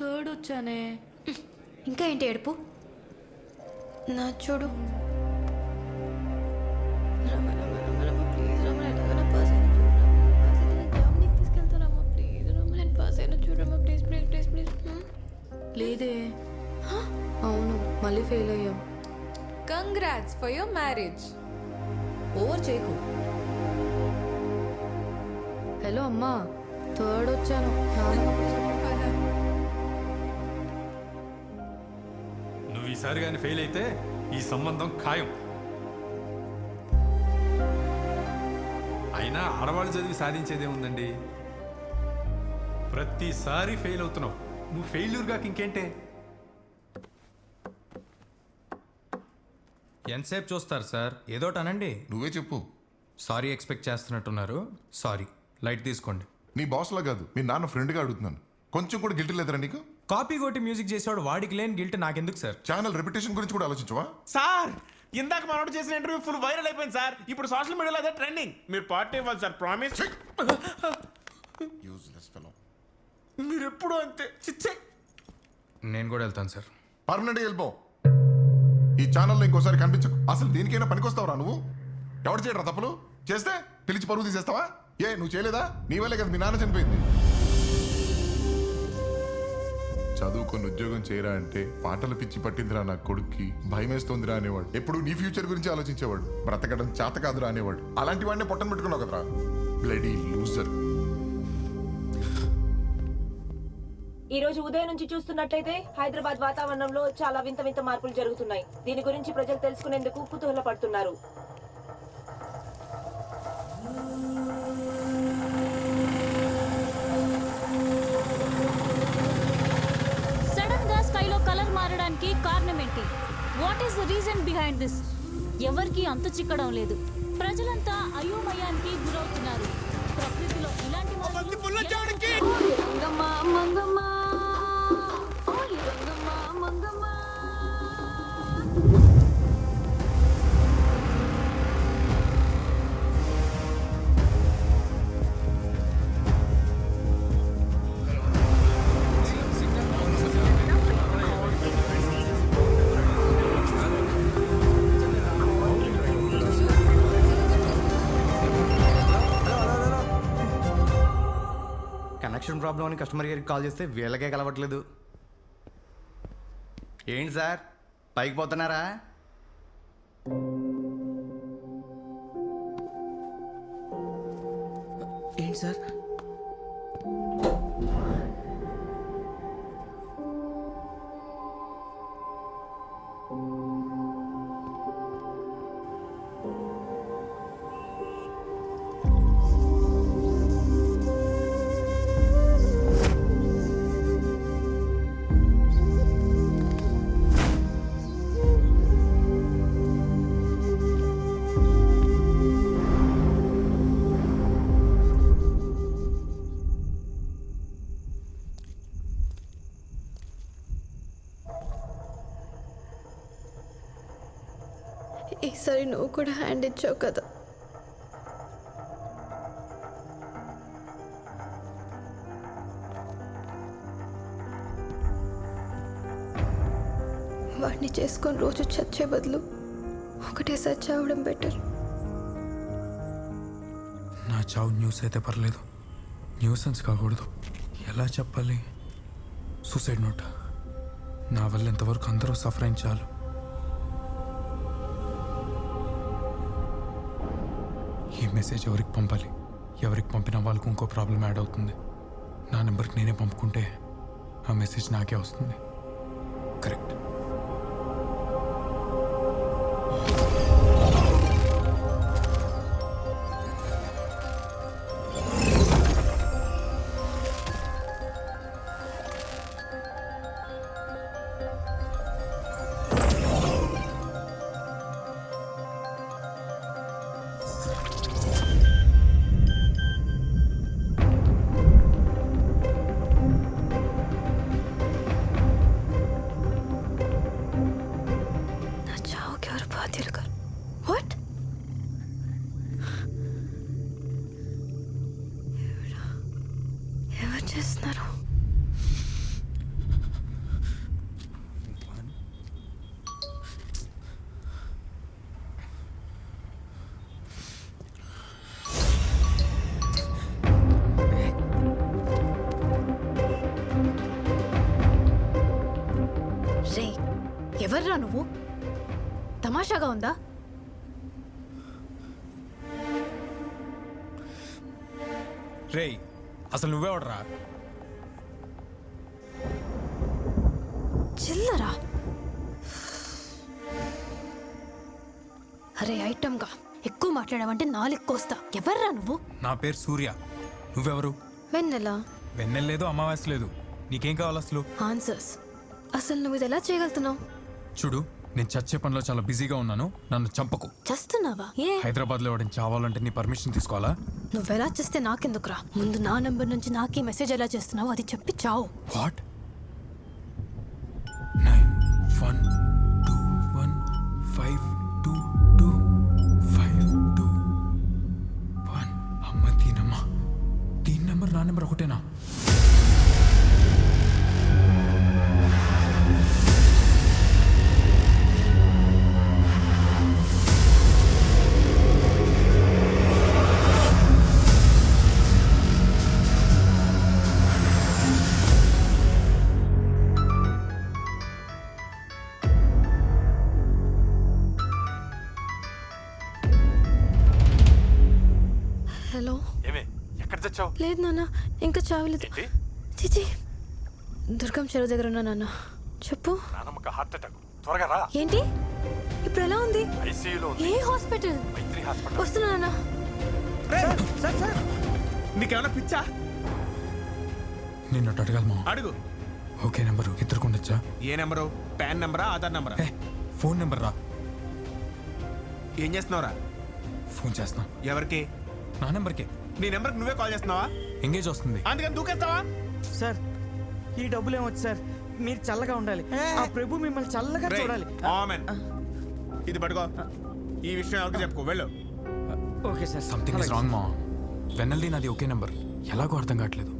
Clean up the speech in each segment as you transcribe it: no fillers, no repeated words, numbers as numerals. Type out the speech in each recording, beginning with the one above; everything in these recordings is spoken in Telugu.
థర్డ్ వచ్చానే. ఇంకా ఏంటి ఏడుపు? నా చూడు. లేదే. అవును, మళ్ళీ ఫెయిల్ అయ్యాం. Congrats for your marriage. Over చేయకు. హలో అమ్మా, థర్డ్ వచ్చాను. నువ్వు ఈసారి కానీ ఫెయిల్ అయితే ఈ సంబంధం ఖాయం. అయినా ఆడవాళ్ళు చదివి సాధించేదే ఉందండి. ప్రతిసారి ఫెయిల్ అవుతున్నావు. నువ్వు ఫెయిల్యూర్ కాక ఇంకేంటే. ఎంతసేపు చూస్తారు సార్? ఏదోటి అనండి. నువ్వే చెప్పు. సారీ ఎక్స్పెక్ట్ చేస్తున్నట్టున్నారు. సారీ, లైట్ తీసుకోండి. నీ బాస్లా కాదు, మీ నాన్న ఫ్రెండ్గా అడుగుతున్నాను. కొంచెం కూడా గిల్ట్ లేదురా నీకు? కాపీ కొట్టి మ్యూజిక్ చేసేవాడు వాడికి లేని గిల్ట్ నాకెందుకు సార్? ఛానల్ రెప్యుటేషన్ గురించి కూడా ఆలోచించవా? సార్ ఇందాక మనోడు చేసిన ఇంటర్వ్యూ ఫుల్ వైరల్ అయిపోయింది సార్. ఇప్పుడు సోషల్ మీడియాలో అదే ట్రెండింగ్. మీరు పార్టీ ఇవ్వాలి సార్, ప్రామిస్. Useless fellow. మీరు ఎప్పుడు అంతే చిచ్చే. నేను కూడా వెళ్తాను సార్. పర్మనెంట్గా వెళ్ళిపో. ఈ ఛానల్లో ఇంకోసారి కనిపించకు. అసలు దీనికైనా పనికొస్తావురా నువ్వు? ఎవరు చేయడరా తప్పులు? చేస్తే పిలిచి పరువు తీసేస్తావా? నువ్వు చేయలేదా? నీ వల్లే కదా మీ నాన్న చనిపోయింది. చదువుకొని ఉద్యోగం చేయరా అంటే పాటలు పిచ్చి పట్టిందిరా నా కొడుక్కి, భయమేస్తోందిరా అనేవాడు. ఎప్పుడు నీ ఫ్యూచర్ గురించి ఆలోచించేవాడు. బ్రతకడం చేత కాదురా అనేవాడు. అలాంటి వాడిని పొట్టను పెట్టుకున్నావు కదరా, బ్లడీ లూజర్. ఈ రోజు ఉదయం నుంచి చూస్తున్నట్లయితే హైదరాబాద్ వాతావరణంలో చాలా వింత వింత మార్పులు జరుగుతున్నాయి. దీని గురించి ప్రజలు తెలుసుకునేందుకు కుతూహల పడుతున్నారు. సడన్ గా స్కైలో కలర్ మారడానికి కారణం ఏంటి? What is the reason behind this? ఎవరికి అంతు చిక్కడం లేదు. ప్రజలంతా అయోమయానికి గురవుతున్నారు. ప్రకృతిలో ఇలాంటి కనెక్షన్ ప్రాబ్లం అని కస్టమర్ కేర్కి కాల్ చేస్తే వీళ్ళకే కలవట్లేదు. ఏంటి సార్, పైకి పోతున్నారా? ఏంటి సార్? ఈసారి నువ్వు కూడా హ్యాండ్ ఇచ్చావు కదా. వాడిని చేసుకొని రోజు చచ్చే బదులు ఒకటేసారి చావడం బెటర్. నా చావు న్యూస్ అయితే పర్లేదు, న్యూసెన్స్ కాకూడదు. ఎలా చెప్పాలి? Suicide note. నా వల్ల ఎంతవరకు అందరూ సఫర్ అయిన చాలు. ఈ మెసేజ్ ఎవరికి పంపాలి? ఎవరికి పంపినా వాళ్ళకు ఇంకో ప్రాబ్లం యాడ్ అవుతుంది. నా నెంబర్కి నేనే పంపుకుంటే ఆ మెసేజ్ నాకే వస్తుంది. కరెక్ట్. What? ఎవరు చేస్తున్నారు? ఎవర్రా నువ్వు? తమాషాగా ఉందా? రేయ్ అసలు నువ్వెవడరా? చిల్లరా. అరే ఐటమ్గా ఎక్కువ మాట్లాడావంటే నాలుగు కోస్తా. ఎవర్రా నువ్వు? నా పేరు సూర్య. నువ్వెవరు? వెన్నెల. వెన్నెల లేదు, అమావాస్య లేదు. నీకేం కావాలి అసలు? ఆన్సర్స్. అసలు నువ్వు ఇది ఎలా చేయగలుగుతున్నావు? చూడు, నేను చచ్చే పనిలో చాలా బిజీగా ఉన్నాను. నన్ను చంపకు. చేస్తున్నావా? ఏ హైదరాబాద్లో ఎవడని చావాలంటే నీ పర్మిషన్ తీసుకోవాలా? నువ్వెలా చేస్తే నాకెందుకురా? ముందు నా నంబర్ నుంచి నాకే మెసేజ్ ఎలా చేస్తున్నావు అది చెప్పి చావు. వాట్? 9121522521. అమ్మ దీనమ్మ, దీని నెంబర్ నా నెంబర్ ఒకటేనా? హలో. ఏమే, ఎక్కడ తెచ్చావు? లేదు నాన్న, ఇంకా చావలేదు. చిచి, దుర్గం చెరువు దగ్గర ఉన్నా నాన్న. చెప్పు. నానమ్మకి హార్ట్ అటాక్. త్వరగా రా. ఏంటి ఇప్పుడు ఎలా ఉంది? ఐసీయూలో ఏ హాస్పిటల్? వస్తున్నా నాన్న. నీకేమైనా పిచ్చా? నిన్ను అడగలమా? అడుగు. ఓకే నెంబరు ఇద్దరికి ఉండొచ్చా? ఏ నెంబరు? పాన్ నెంబరా, ఆధార్ నెంబరా? ఫోన్ నెంబర్ రా. ఏం చేస్తున్నావురా? ఫోన్ చేస్తున్నా. ఎవరికి? నా నెంబర్కి. నీ నెంబర్కి నువ్వే కాల్ చేస్తున్నావా? ఎంగేజ్ వస్తుంది. అందుకని దూకేస్తావా? సార్ ఈ డబ్బులు ఏమొచ్చు సార్, మీరు చల్లగా ఉండాలి. ఆ ప్రభు మిమ్మల్ని చల్లగా చూడాలి. ఆమెన్. ఇది పట్టుకో. ఈ విషయం ఎవరికి చెప్పుకో. వెళ్ళు. Okay sir. Something is wrong మా. వెన్నెల్ది నాది ఒకే నెంబర్. ఎలాగో అర్థం కావట్లేదు.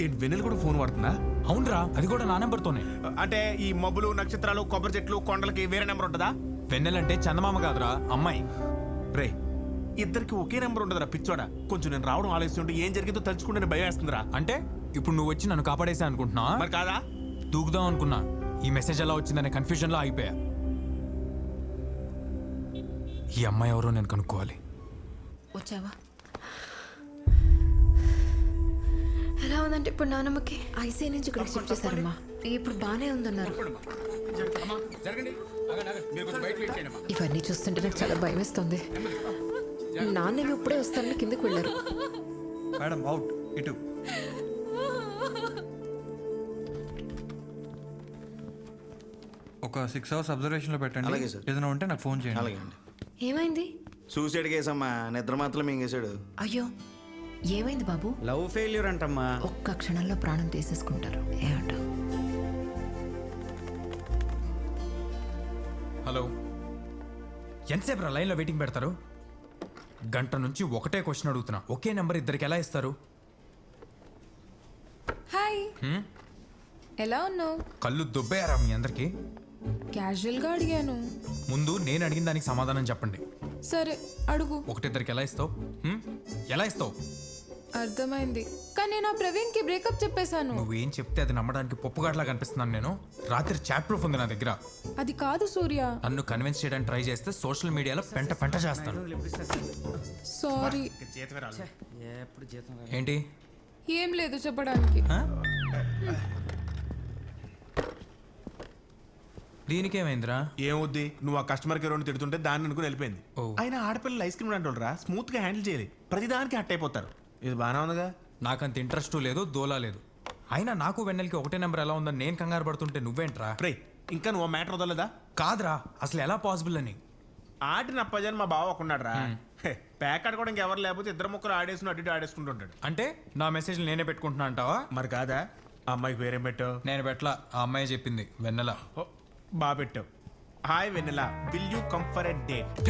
ఏంటి వెన్నెల కూడా ఫోన్ వాడుతుందా? అవునరా, అది కూడా నా నెంబర్తోనే. అంటే ఈ మబ్బులు, నక్షత్రాలు, కొబ్బరి చెట్లు, కొండలకి వేరే నెంబర్ ఉంటుందా? వెన్నెలంటే చందమామ కాదురా, అమ్మాయి. రే, ఇద్దరికి ఒకే నెంబర్ ఉండదురా పిచ్చోడా. కొంచెం నేను రావడం ఆలస్యం ఉంటే ఏం జరిగిందో తలుచుకుంటే భయం వేస్తుందిరా. అంటే ఇప్పుడు నువ్వు వచ్చి నన్ను కాపాడేసా అనుకుంటున్నా? మరి కాదా? దూకుదాం అనుకున్నా. ఈ మెసేజ్ ఎలా వచ్చిందనే కన్ఫ్యూజన్లో అయిపోయా. ఈ అమ్మాయి ఎవరో నేను కనుక్కోవాలి. వచ్చావా? ఎలా ఉందంటే ఇప్పుడు నాన్నమ్మకి ఐసీ నుంచి ఇక్కడ షిఫ్ట్ చేశారమ్మా. ఇప్పుడు బానే ఉందన్నారు. ఇవన్నీ చూస్తుంటే నాకు చాలా భయం వేస్తుంది. నాన్నేమి ఇప్పుడే వస్తారని కిందకి వెళ్ళారు. మేడం అవుట్ ఇటు. ఒక 6 hours అబ్జర్వేషన్లో పెట్టండి. అలాగే సార్. ఏదైనా ఉంటే నాకు ఫోన్ చేయండి. అలాగే అండి. ఏమైంది? సూసైడ్ కేసు అమ్మా, నిద్ర మాత్రం మింగేశాడు. అయ్యో, ఏమైంది బాబు? Love failure అంటమ్మా. ఒక్క క్షణంలో ప్రాణం తీసేసుకుంటారు. ఏమంటావు? హలో, ఎంతసేపు రా లైన్లో వెయిటింగ్ పెడతారు? గంట నుంచి ఒకటే క్వశ్చన్ అడుగుతున్నా. ఒకే నెంబర్ ఇద్దరికి ఎలా ఇస్తారు? హాయ్, ఎలా ఉన్నావు? కళ్ళు దుబ్బేయారా మీ అందరికి? క్యాజువల్గా అడిగాను. ముందు నేను అడిగిన దానికి సమాధానం చెప్పండి. సరే అడుగు. ఒకటిద్దరికి ఎలా ఇస్తావు? ఎలా ఇస్తావు? అర్థమైంది, కానీ నేను ఆ ప్రవీణ్కి బ్రేకప్ చెప్పేశాను. నువ్వేం చెప్తే అది నమ్మడానికి పప్పుగాట్లా కనిపిస్తున్నాను నేను. రాత్రి చాట్ ప్రూఫ్ ఉంది నా దగ్గర. అది కాదు సూర్య. నన్ను కన్విన్స్ చేయడానికి ట్రై చేస్తే సోషల్ మీడియాలో పెంట పెంట చేస్తాను. సారీ. ఎప్పుడు జీతం ఏంటి? ఏం లేదు చెప్పడానికి. దీనికేమైందిరా? ఏమవుద్ది? నువ్వు ఆ కస్టమర్ కేర్ తిడుతుంటే దాన్ని అనుకుని వెళ్ళిపోయింది. ఓ. అయినా ఆడపిల్లలు ఐస్ క్రీమ్ అంటారా, స్మూత్ గా హ్యాండిల్ చేయాలి. ప్రతిదానికి హట్ అయిపోతారు. ఇది బాగానే ఉందిగా. నాకంత ఇంట్రెస్ట్ లేదు, దోలా లేదు. అయినా నాకు వెన్నెలకి ఒకటే నెంబర్ ఎలా ఉందని నేను కంగారు పడుతుంటే నువ్వేంట్రా? రే, ఇంకా నువ్వు మ్యాటర్ వదలదా? కాదురా, అసలు ఎలా పాసిబుల్ అని. ఆడిన అప్పజని మా బావ ఒకన్నాడు రా. ప్యాక్ ఆడుకోవడం ఇంకెవరు లేకపోతే ఇద్దరు ముక్కరు ఆడేసుకుని అటు ఇటు ఆడేసుకుంటుంటాడు. అంటే నా మెసేజ్ నేనే పెట్టుకుంటున్నా అంటావా? మరి కాదా? ఆ అమ్మాయికి పేరేం పెట్టావు? నేను పెట్లా, ఆ అమ్మాయి చెప్పింది. వెన్నెల. బాగా పెట్టావు. Hi Vennela, will you come for a date?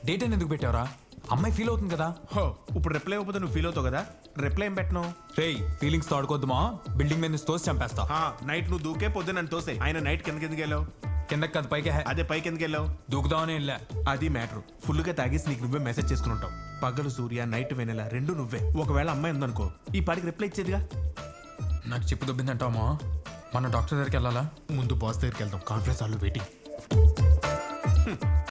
Date అని ఎందుకు పెట్టావురా? అమ్మాయి ఫీల్ అవుతుంది కదా. హో, ఇప్పుడు రిప్లై అయిపోతే నువ్వు ఫీల్ అవుతావు కదా. రిప్లై ఏం పెట్టను? రేయ్, ఫీలింగ్స్ తోడుకోద్దుమా, బిల్డింగ్ మీద నుంచి తోసి చంపేస్తా. నైట్ నువ్వు దూకే పొద్దున్న నన్ను తోసే. ఆయన నైట్ కిందకి ఎందుకు వెళ్ళావు? కిందకి కదా పైకి. అదే పైకి ఎందుకు వెళ్ళావు? దూకుదామని వెళ్ళా. అది మ్యాటర్. ఫుల్గా తాగేసి నీకు నువ్వే మెసేజ్ చేసుకుని ఉంటావు. పగలు సూర్య, నైట్ వెన్నెల రెండు నువ్వే. ఒకవేళ అమ్మాయి ఉందనుకో, ఈ పాటికి రిప్లై ఇచ్చేదిగా. నాకు చెప్పు దొబ్బిందంటావా? మన డాక్టర్ దగ్గరికి వెళ్ళాలా? ముందు బాస్ దగ్గరికి వెళ్దాం, కాన్ఫరెన్స్ హాల్లో వెయిటింగ్.